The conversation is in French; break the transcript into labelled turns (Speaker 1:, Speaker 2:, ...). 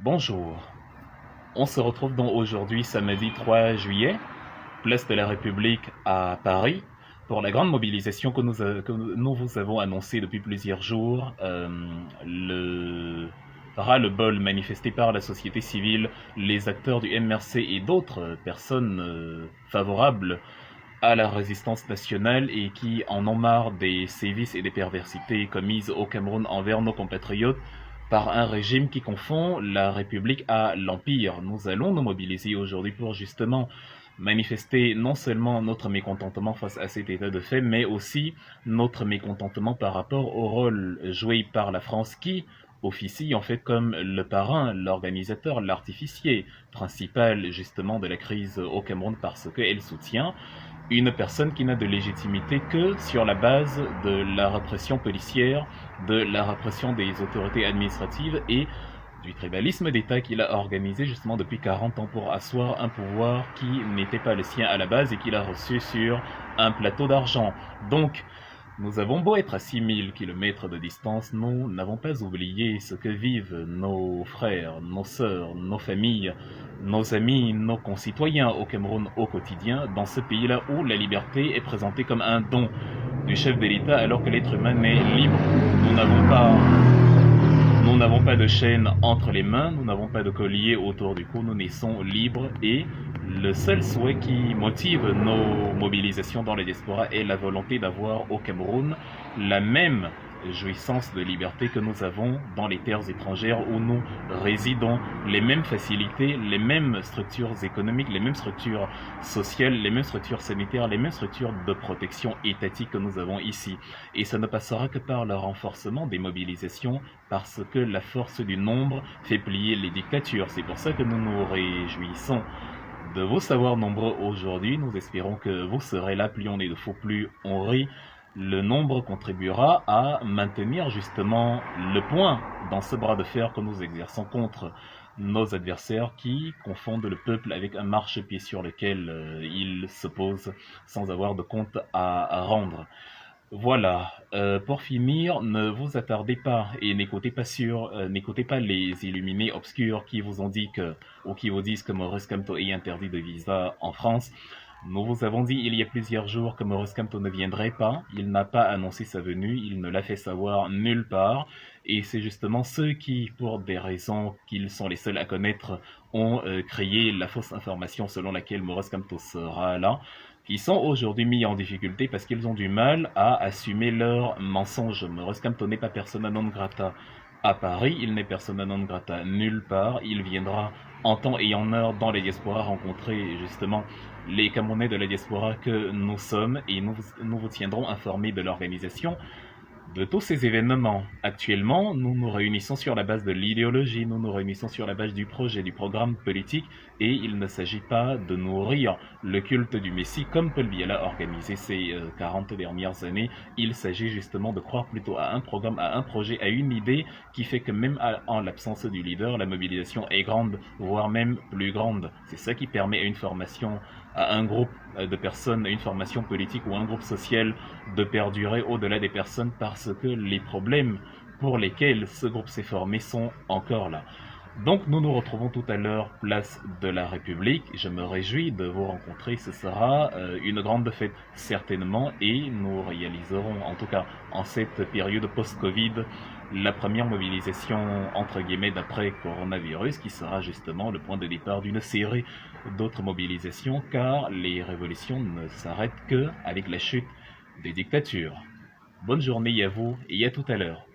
Speaker 1: Bonjour, on se retrouve donc aujourd'hui samedi 3 juillet, place de la République à Paris, pour la grande mobilisation que nous vous avons annoncée depuis plusieurs jours, le ras-le-bol manifesté par la société civile, les acteurs du MRC et d'autres personnes favorables à la résistance nationale et qui en ont marre des sévices et des perversités commises au Cameroun envers nos compatriotes par un régime qui confond la République à l'Empire. Nous allons nous mobiliser aujourd'hui pour justement manifester non seulement notre mécontentement face à cet état de fait, mais aussi notre mécontentement par rapport au rôle joué par la France qui officie en fait comme le parrain, l'organisateur, l'artificier principal justement de la crise au Cameroun parce qu'elle soutient une personne qui n'a de légitimité que sur la base de la répression policière, de la répression des autorités administratives et du tribalisme d'État qu'il a organisé justement depuis 40 ans pour asseoir un pouvoir qui n'était pas le sien à la base et qu'il a reçu sur un plateau d'argent. Donc, nous avons beau être à 6000 km de distance, nous n'avons pas oublié ce que vivent nos frères, nos sœurs, nos familles, nos amis, nos concitoyens au Cameroun au quotidien, dans ce pays-là où la liberté est présentée comme un don du chef de l'État alors que l'être humain est libre. Nous n'avons pas nous n'avons pas de chaîne entre les mains, nous n'avons pas de collier autour du cou, nous naissons libres et le seul souhait qui motive nos mobilisations dans la diaspora est la volonté d'avoir au Cameroun la même jouissance de liberté que nous avons dans les terres étrangères où nous résidons, les mêmes facilités, les mêmes structures économiques, les mêmes structures sociales, les mêmes structures sanitaires, les mêmes structures de protection étatique que nous avons ici. Et ça ne passera que par le renforcement des mobilisations parce que la force du nombre fait plier les dictatures. C'est pour ça que nous nous réjouissons de vous savoir nombreux aujourd'hui. Nous espérons que vous serez là, plus on est de faux, plus on rit. Le nombre contribuera à maintenir justement le point dans ce bras de fer que nous exerçons contre nos adversaires qui confondent le peuple avec un marchepied sur lequel ils se posent sans avoir de compte à rendre. Voilà, pour finir, ne vous attardez pas et n'écoutez pas les illuminés obscurs qui vous ont dit que, ou qui vous disent que Maurice Kamto est interdit de visa en France. Nous vous avons dit il y a plusieurs jours que Maurice Kamto ne viendrait pas. Il n'a pas annoncé sa venue, il ne l'a fait savoir nulle part. Et c'est justement ceux qui, pour des raisons qu'ils sont les seuls à connaître, ont créé la fausse information selon laquelle Maurice Kamto sera là, qui sont aujourd'hui mis en difficulté parce qu'ils ont du mal à assumer leurs mensonges. Maurice Kamto n'est pas persona non grata à Paris, il n'est persona non grata nulle part, il viendra en temps et en heure dans les diasporas rencontrer justement les Camerounais de la diaspora que nous sommes et nous vous tiendrons informés de l'organisation de tous ces événements. Actuellement, nous nous réunissons sur la base de l'idéologie, nous nous réunissons sur la base du projet, du programme politique, et il ne s'agit pas de nourrir le culte du Messie comme Paul Biya l'a organisé ces 40 dernières années. Il s'agit justement de croire plutôt à un programme, à un projet, à une idée qui fait que même en l'absence du leader, la mobilisation est grande, voire même plus grande. C'est ça qui permet à une formation, à un groupe de personnes, à une formation politique ou un groupe social de perdurer au-delà des personnes parce que les problèmes pour lesquels ce groupe s'est formé sont encore là. Donc nous nous retrouvons tout à l'heure place de la République. Je me réjouis de vous rencontrer. Ce sera une grande fête certainement et nous réaliserons en tout cas en cette période post-Covid la première mobilisation entre guillemets d'après coronavirus qui sera justement le point de départ d'une série d'autres mobilisations car les révolutions ne s'arrêtent que avec la chute des dictatures. Bonne journée à vous et à tout à l'heure.